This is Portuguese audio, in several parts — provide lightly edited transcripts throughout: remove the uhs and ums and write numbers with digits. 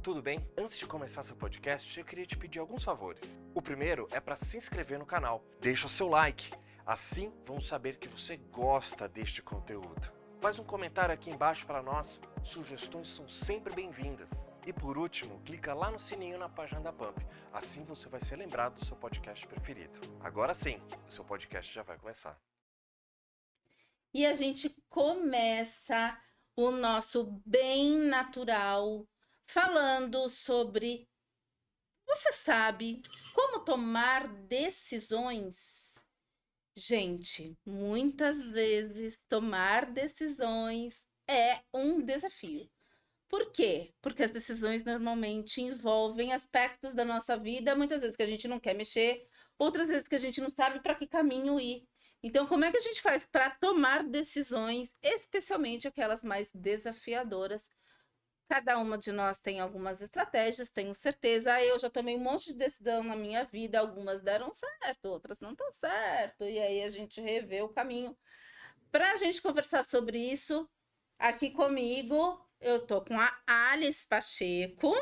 tudo bem? Antes de começar seu podcast, eu queria te pedir alguns favores. O primeiro é para se inscrever no canal. Deixa o seu like, assim vamos saber que você gosta deste conteúdo. Faz um comentário aqui embaixo para nós, sugestões são sempre bem-vindas. E por último, clica lá no sininho na página da Pump, assim você vai ser lembrado do seu podcast preferido. Agora sim, o seu podcast já vai começar. E a gente começa o nosso bem natural falando sobre, você sabe como tomar decisões? Gente, muitas vezes tomar decisões é um desafio. Por quê? Porque as decisões normalmente envolvem aspectos da nossa vida, muitas vezes que a gente não quer mexer, outras vezes que a gente não sabe para que caminho ir. Então, como é que a gente faz para tomar decisões, especialmente aquelas mais desafiadoras? Cada uma de nós tem algumas estratégias, tenho certeza. Eu já tomei um monte de decisão na minha vida, algumas deram certo, outras não dão certo, e aí a gente revê o caminho. Para a gente conversar sobre isso, aqui comigo, eu tô com a Alice Pacheco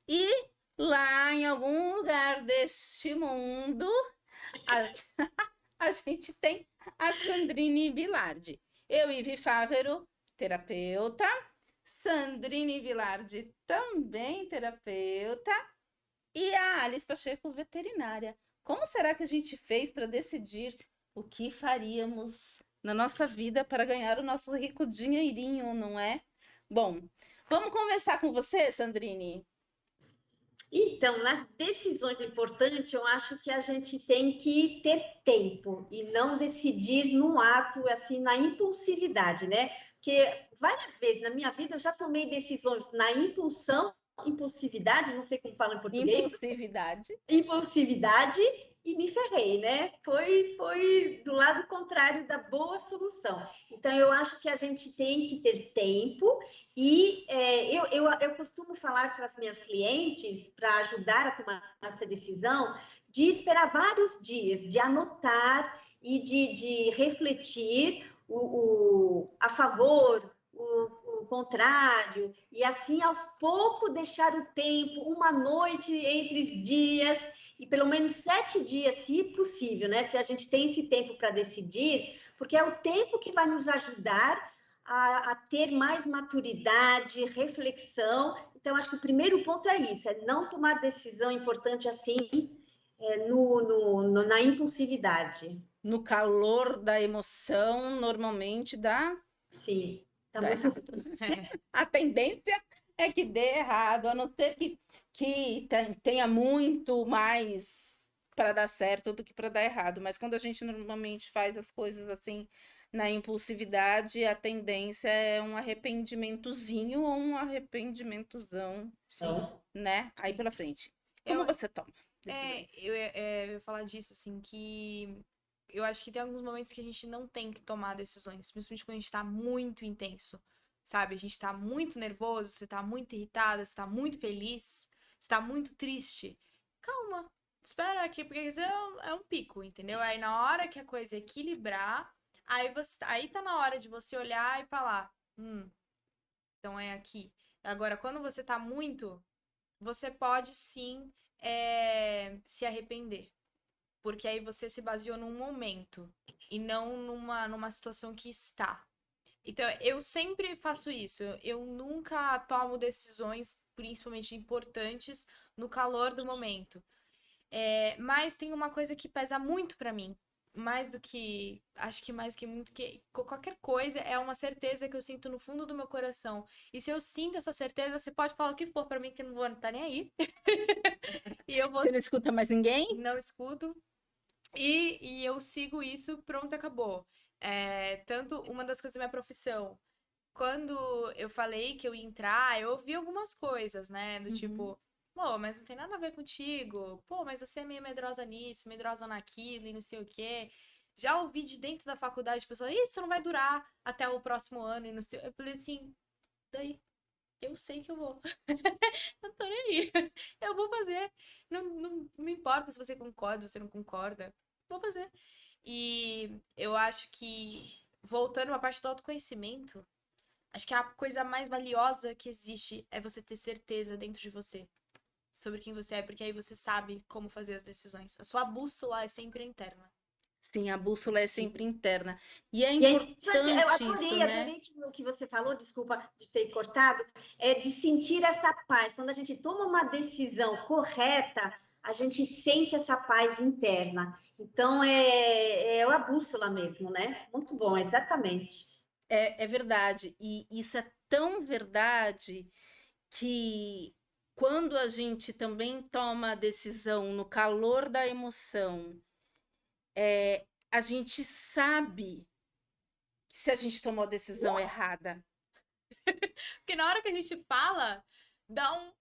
e lá em algum lugar deste mundo, a, a gente tem a Sandrine Bilardi. Eu, Ivi Fávero, terapeuta. Sandrine Bilardi, também terapeuta. E a Alice Pacheco, veterinária. Como será que a gente fez para decidir o que faríamos na nossa vida para ganhar o nosso rico dinheirinho, não é? Bom, vamos conversar com você, Sandrine? Então, nas decisões importantes, eu acho que a gente tem que ter tempo e não decidir no ato, assim, na impulsividade, né? Porque várias vezes na minha vida eu já tomei decisões na impulsividade, não sei como fala em português, impulsividade e me ferrei, né? Foi do lado contrário da boa solução. Então, eu acho que a gente tem que ter tempo e eu costumo falar para as minhas clientes, para ajudar a tomar essa decisão, de esperar vários dias, de anotar e de refletir a favor, o contrário, e assim aos poucos deixar o tempo, uma noite entre os dias, e pelo menos 7 dias, se possível, né? Se a gente tem esse tempo para decidir, porque é o tempo que vai nos ajudar a ter mais maturidade, reflexão. Então, acho que o primeiro ponto é isso, é não tomar decisão importante assim, na impulsividade. No calor da emoção, normalmente dá, Sim, tá dá muito. errado. A tendência é que dê errado, a não ser que tenha muito mais para dar certo do que para dar errado. Mas quando a gente normalmente faz as coisas assim na impulsividade, a tendência é um arrependimentozinho ou um arrependimentozão, Sim, né? Aí sim. pela frente. Eu, Como você toma decisões? eu ia falar disso, assim, que eu acho que tem alguns momentos que a gente não tem que tomar decisões, principalmente quando a gente tá muito intenso, sabe? A gente tá muito nervoso, você tá muito irritada, você tá muito feliz, você tá muito triste. Calma, espera aqui, porque isso é um pico, entendeu? Aí na hora que a coisa equilibrar, aí tá na hora de você olhar e falar, então é aqui. Agora, quando você tá muito, você pode sim se arrepender. Porque aí você se baseou num momento e não numa situação que está. Então, eu sempre faço isso. Eu nunca tomo decisões, principalmente importantes, no calor do momento. Mas tem uma coisa que pesa muito pra mim. Mais do que. Acho que mais que muito que. Qualquer coisa é uma certeza que eu sinto no fundo do meu coração. E se eu sinto essa certeza, você pode falar o que for pra mim, que eu não vou estar nem aí. E eu vou. Você não escuta mais ninguém? Não escuto. E eu sigo isso, pronto, acabou. Tanto uma das coisas da minha profissão. Quando eu falei que eu ia entrar, eu ouvi algumas coisas, né? Do tipo, pô, mas não tem nada a ver contigo. Pô, mas você é meio medrosa nisso, medrosa naquilo e não sei o quê. Já ouvi de dentro da faculdade pessoas, isso não vai durar até o próximo ano e não sei. Eu falei assim, daí, eu sei que eu vou. Eu tô nem aí. Eu vou fazer. Não me importa se você concorda, se você não concorda. Vou fazer. E eu acho que, voltando à parte do autoconhecimento, Acho que a coisa mais valiosa que existe é você ter certeza dentro de você sobre quem você é, porque aí você sabe como fazer as decisões. A sua bússola é sempre interna. Sim, a bússola é sempre interna. E é E é interessante, eu importante isso, né? adorei o que você falou, desculpa de ter cortado, é de sentir essa paz. Quando a gente toma uma decisão correta, a gente sente essa paz interna. Então, é a bússola mesmo, né? Muito bom, exatamente. É verdade. E isso é tão verdade que quando a gente também toma a decisão no calor da emoção, a gente sabe que se a gente tomou a decisão errada, Porque na hora que a gente fala, dá um.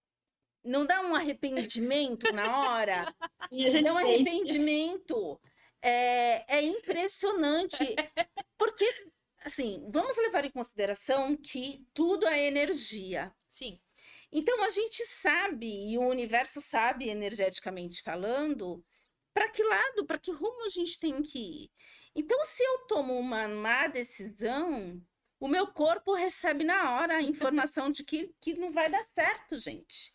não dá um arrependimento na hora? E a gente Dá um sente. arrependimento. É impressionante. Porque, assim, vamos levar em consideração que tudo é energia. Sim. Então a gente sabe, e o universo sabe, energeticamente falando, para que lado, para que rumo a gente tem que ir. Então, se eu tomo uma má decisão, o meu corpo recebe na hora a informação de que não vai dar certo, gente,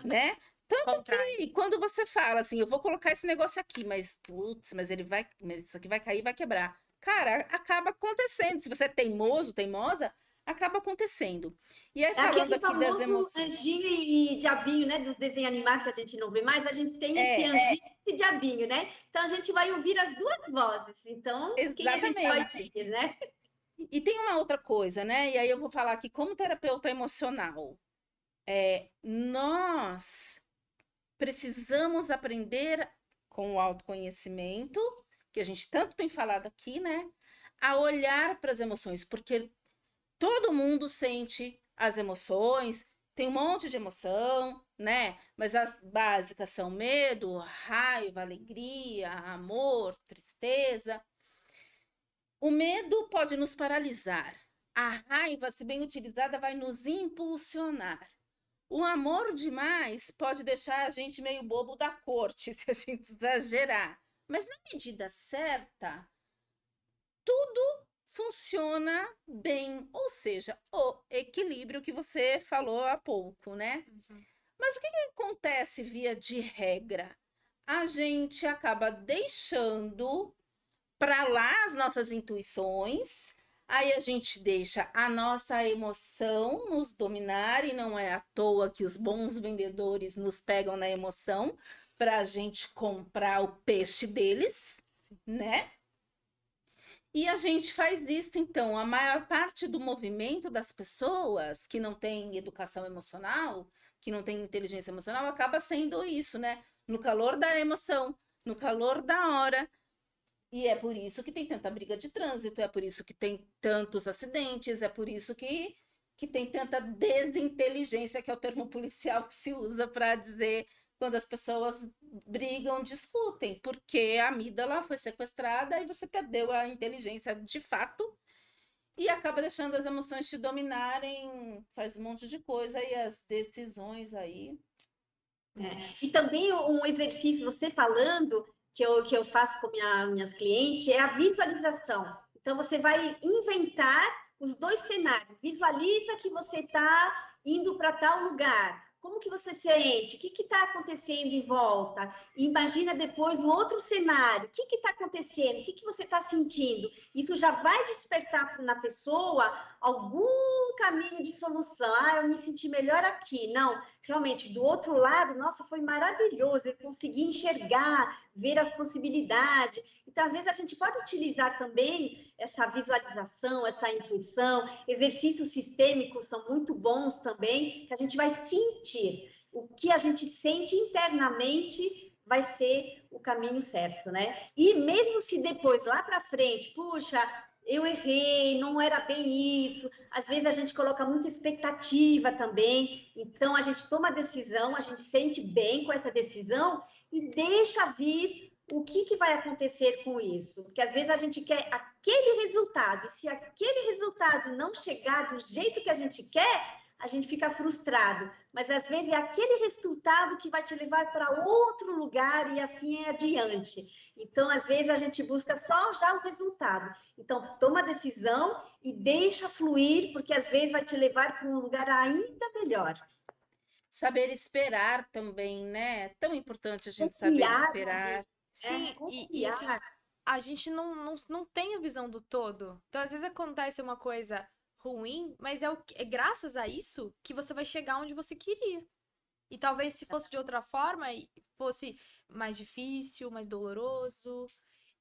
né? Tanto que quando você fala assim, eu vou colocar esse negócio aqui, mas putz, mas isso aqui vai cair, vai quebrar. Cara, acaba acontecendo. Se você é teimoso, teimosa, acaba acontecendo. E aí, É falando aquele aqui das famoso emoções. anjinho e diabinho, né? Dos desenhos animados que a gente não vê mais, a gente tem esse anjinho e esse diabinho, né? Então a gente vai ouvir as duas vozes. Então, quem a gente vai Exatamente. ouvir, né? E tem uma outra coisa, né? E aí eu vou falar aqui como terapeuta emocional. Nós precisamos aprender com o autoconhecimento, que a gente tanto tem falado aqui, né? A olhar para as emoções, porque todo mundo sente as emoções, tem um monte de emoção, né? Mas as básicas são medo, raiva, alegria, amor, tristeza. O medo pode nos paralisar. A raiva, se bem utilizada, vai nos impulsionar. O amor demais pode deixar a gente meio bobo da corte, se a gente exagerar. Mas na medida certa, tudo funciona bem, ou seja, o equilíbrio que você falou há pouco, né? Mas o que acontece via de regra? A gente acaba deixando para lá as nossas intuições, aí a gente deixa a nossa emoção nos dominar, e não é à toa que os bons vendedores nos pegam na emoção para a gente comprar o peixe deles, né? E a gente faz isso, então, a maior parte do movimento das pessoas que não tem educação emocional, que não tem inteligência emocional, acaba sendo isso, né? No calor da emoção, no calor da hora. E é por isso que tem tanta briga de trânsito, é por isso que tem tantos acidentes, é por isso que tem tanta desinteligência, que é o termo policial que se usa para dizer quando as pessoas brigam, discutem, porque a amígdala foi sequestrada e você perdeu a inteligência de fato e acaba deixando as emoções te dominarem, faz um monte de coisa e as decisões aí. E também um exercício, você falando, que eu faço com minhas clientes, é a visualização. Então, você vai inventar os dois cenários. Visualiza que você está indo para tal lugar. Como que você sente? O que está acontecendo em volta? Imagina depois um outro cenário. O que está acontecendo? O que você está sentindo? Isso já vai despertar na pessoa algum caminho de solução. Ah, eu me senti melhor aqui. Não, realmente, do outro lado, nossa, foi maravilhoso. Eu consegui enxergar, ver as possibilidades. Então, às vezes, a gente pode utilizar também essa visualização, essa intuição. Exercícios sistêmicos são muito bons também, que a gente vai sentir. O que a gente sente internamente vai ser o caminho certo, né? E mesmo se depois, lá para frente, puxa, eu errei, não era bem isso. Às vezes a gente coloca muita expectativa também. Então, a gente toma a decisão, a gente sente bem com essa decisão e deixa vir o que vai acontecer com isso. Porque às vezes a gente quer aquele resultado. E se aquele resultado não chegar do jeito que a gente quer, a gente fica frustrado. Mas às vezes é aquele resultado que vai te levar para outro lugar e assim é adiante. Então, às vezes, a gente busca só já o resultado. Então, toma a decisão e deixa fluir, porque às vezes vai te levar para um lugar ainda melhor. Saber esperar também, né? É tão importante a gente saber Confiar esperar. Sim, e assim, confiar. a gente não tem a visão do todo. Então, às vezes acontece uma coisa ruim, mas é graças a isso que você vai chegar onde você queria. E talvez se fosse de outra forma, fosse mais difícil, mais doloroso.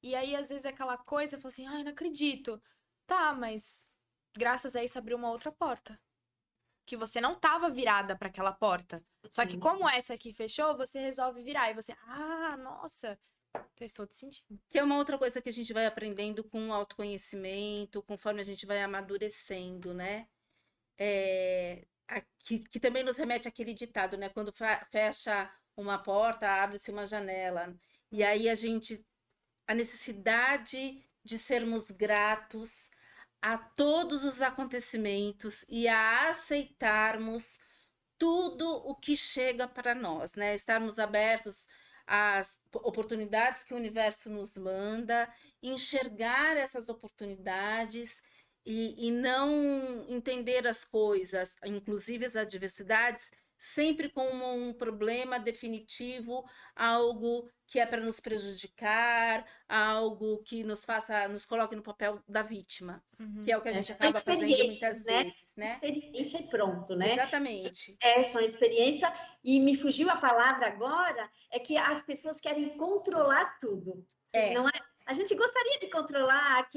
E aí, às vezes, aquela coisa, fala assim, ai, não acredito. Tá, mas graças a isso abriu uma outra porta. Que você não tava virada para aquela porta. Só que como essa aqui fechou, você resolve virar. E você, nossa, fez todo sentido. Que é uma outra coisa que a gente vai aprendendo com o autoconhecimento, conforme a gente vai amadurecendo, né? Que também nos remete àquele ditado, né? Quando fecha uma porta, abre-se uma janela. E aí a necessidade de sermos gratos a todos os acontecimentos e a aceitarmos tudo o que chega para nós, né? Estarmos abertos às oportunidades que o universo nos manda, enxergar essas oportunidades e não entender as coisas, inclusive as adversidades, sempre como um problema definitivo, algo que é para nos prejudicar, algo que nos coloque no papel da vítima, que é o que a gente acaba fazendo muitas vezes, né? Experiência e pronto, né? Exatamente. São experiência, e me fugiu a palavra agora, é que as pessoas querem controlar tudo. Não é? A gente gostaria de controlar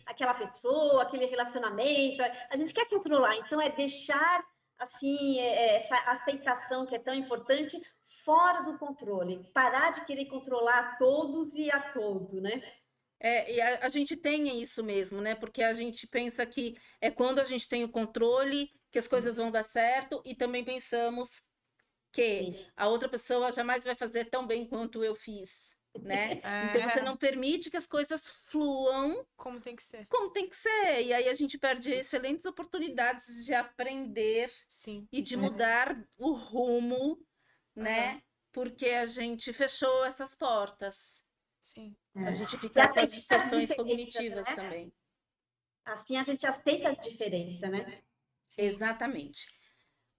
aquela pessoa, aquele relacionamento, a gente quer controlar, então é deixar assim, essa aceitação que é tão importante fora do controle, parar de querer controlar a todos e a todo, né? E a gente tem isso mesmo, né? Porque a gente pensa que é quando a gente tem o controle que as coisas vão dar certo, e também pensamos que a outra pessoa jamais vai fazer tão bem quanto eu fiz, né? Então você não permite que as coisas fluam como tem que ser. Como tem que ser. E aí a gente perde excelentes oportunidades de aprender e de mudar o rumo, né? Porque a gente fechou essas portas. Sim. A gente fica com as distorções cognitivas, né? Também. Assim a gente aceita a diferença, né? Sim. Exatamente.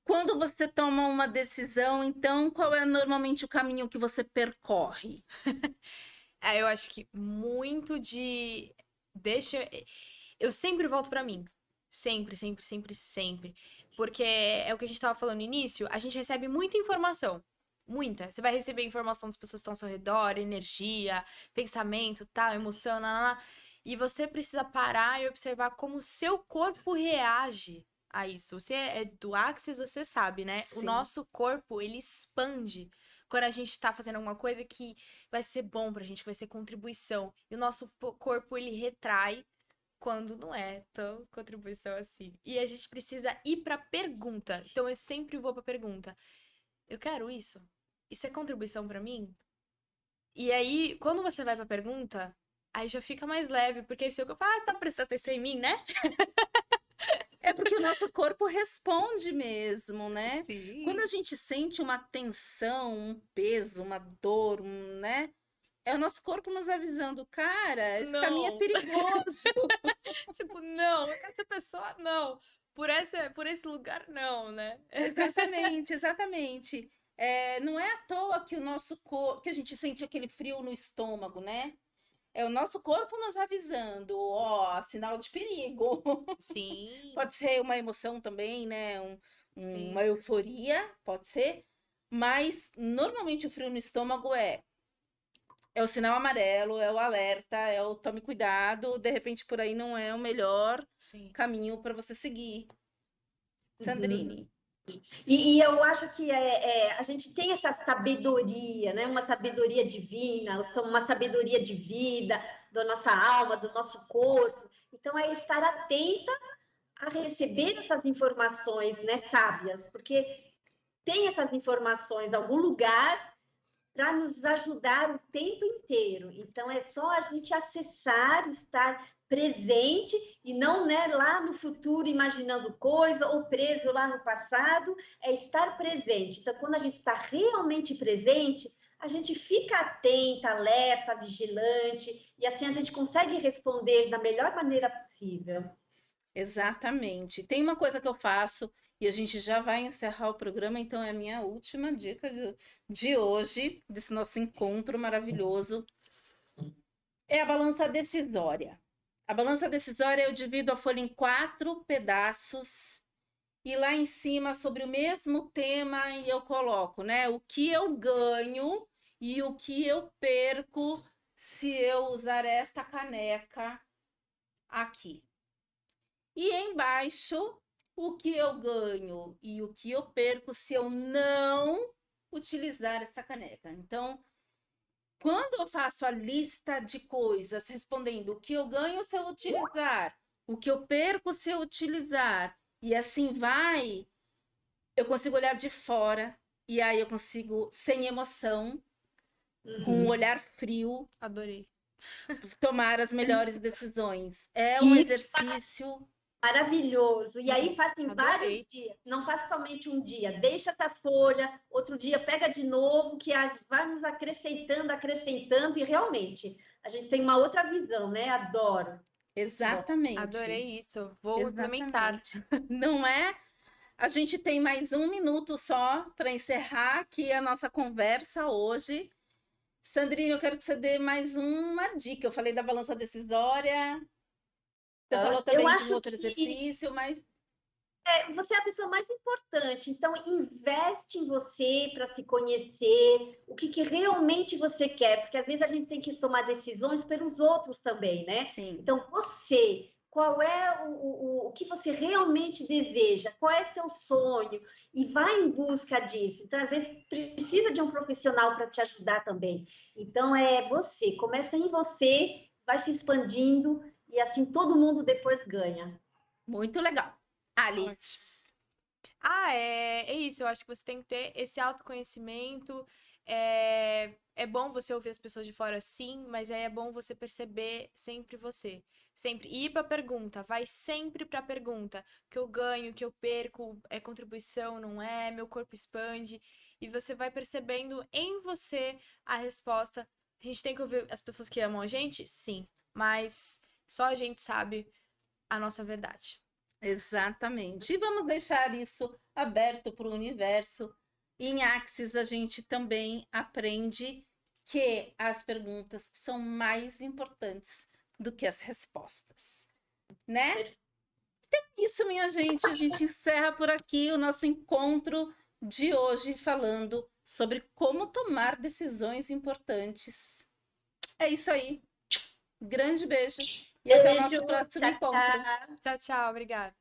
Quando você toma uma decisão, então, qual é normalmente o caminho que você percorre? Eu acho que muito de... Eu sempre volto pra mim. Sempre, sempre, sempre, sempre. Porque é o que a gente tava falando no início, a gente recebe muita informação. Muita. Você vai receber informação das pessoas que estão ao seu redor, energia, pensamento, tal, emoção, e você precisa parar e observar como o seu corpo reage a isso. Você é do Axis, você sabe, né? Sim. O nosso corpo, ele expande quando a gente tá fazendo alguma coisa que vai ser bom pra gente, que vai ser contribuição. E o nosso corpo, ele retrai quando não é tão contribuição assim. E a gente precisa ir pra pergunta. Então, eu sempre vou pra pergunta. Eu quero isso? Isso é contribuição pra mim? E aí, quando você vai pra pergunta, aí já fica mais leve, porque aí o seu corpo, você tá prestando atenção em mim, né? É porque o nosso corpo responde mesmo, né? Sim. Quando a gente sente uma tensão, um peso, uma dor, né? É o nosso corpo nos avisando, cara, esse caminho é perigoso. Tipo, não, essa pessoa não. Por esse lugar, não, né? Exatamente, exatamente. Não é à toa que o nosso corpo, que a gente sente aquele frio no estômago, né? É o nosso corpo nos avisando, sinal de perigo. Sim. Pode ser uma emoção também, né? Uma euforia, pode ser. Mas, normalmente, o frio no estômago é o sinal amarelo, é o alerta, é o tome cuidado. De repente, por aí não é o melhor caminho para você seguir. Sandrine. E eu acho que a gente tem essa sabedoria, né? Uma sabedoria divina, uma sabedoria de vida, da nossa alma, do nosso corpo. Então, é estar atenta a receber essas informações, né, sábias, porque tem essas informações em algum lugar para nos ajudar o tempo inteiro. Então, é só a gente acessar, estar presente e não, né, lá no futuro imaginando coisa ou preso lá no passado, é estar presente. Então, quando a gente está realmente presente, a gente fica atenta, alerta, vigilante, e assim a gente consegue responder da melhor maneira possível. Exatamente. Tem uma coisa que eu faço, e a gente já vai encerrar o programa, então é a minha última dica de hoje, desse nosso encontro maravilhoso, é a balança decisória. A balança decisória eu divido a folha em 4 pedaços, e lá em cima, sobre o mesmo tema, eu coloco, né, o que eu ganho e o que eu perco se eu usar esta caneca aqui. E embaixo, o que eu ganho e o que eu perco se eu não utilizar esta caneca. Então, quando eu faço a lista de coisas, respondendo o que eu ganho se eu utilizar, o que eu perco se eu utilizar, e assim vai, eu consigo olhar de fora, e aí eu consigo, sem emoção, com um olhar frio, Adorei. tomar as melhores decisões. É um Isso. exercício. Maravilhoso. E aí faz em Adorei. vários dias, não faz somente um dia. Deixa essa folha, outro dia pega de novo, que vai nos acrescentando, e realmente a gente tem uma outra visão, né? Adoro. Exatamente. Adorei isso. Vou implementar. Exatamente. Não é? A gente tem mais 1 minuto só para encerrar aqui a nossa conversa hoje. Sandrine, eu quero que você dê mais uma dica. Eu falei da balança decisória, você falou Eu também de um acho outro que exercício, mas você é a pessoa mais importante, então investe em você para se conhecer, o que realmente você quer, porque às vezes a gente tem que tomar decisões pelos outros também, né? sim, Então, você, qual é o que você realmente deseja? Qual é seu sonho? E vai em busca disso. Então, às vezes, precisa de um profissional para te ajudar também. Então, é você, começa em você, vai se expandindo, e assim todo mundo depois ganha. muito legal. Ótimo. Alice. É isso. Eu acho que você tem que ter esse autoconhecimento. É bom você ouvir as pessoas de fora, sim, mas é bom você perceber sempre você. Sempre. E ir pra pergunta. Vai sempre pra pergunta. O que eu ganho, o que eu perco, é contribuição, não é? Meu corpo expande. E você vai percebendo em você a resposta. A gente tem que ouvir as pessoas que amam a gente? Sim. Mas só a gente sabe a nossa verdade. Exatamente. E vamos deixar isso aberto para o universo. Em Axis, a gente também aprende que as perguntas são mais importantes do que as respostas, né? Então, é isso, minha gente. A gente encerra por aqui o nosso encontro de hoje falando sobre como tomar decisões importantes. É isso aí. Grande beijo e até o nosso Beijo, próximo tchau, encontro. tchau. Tchau, tchau. Obrigada.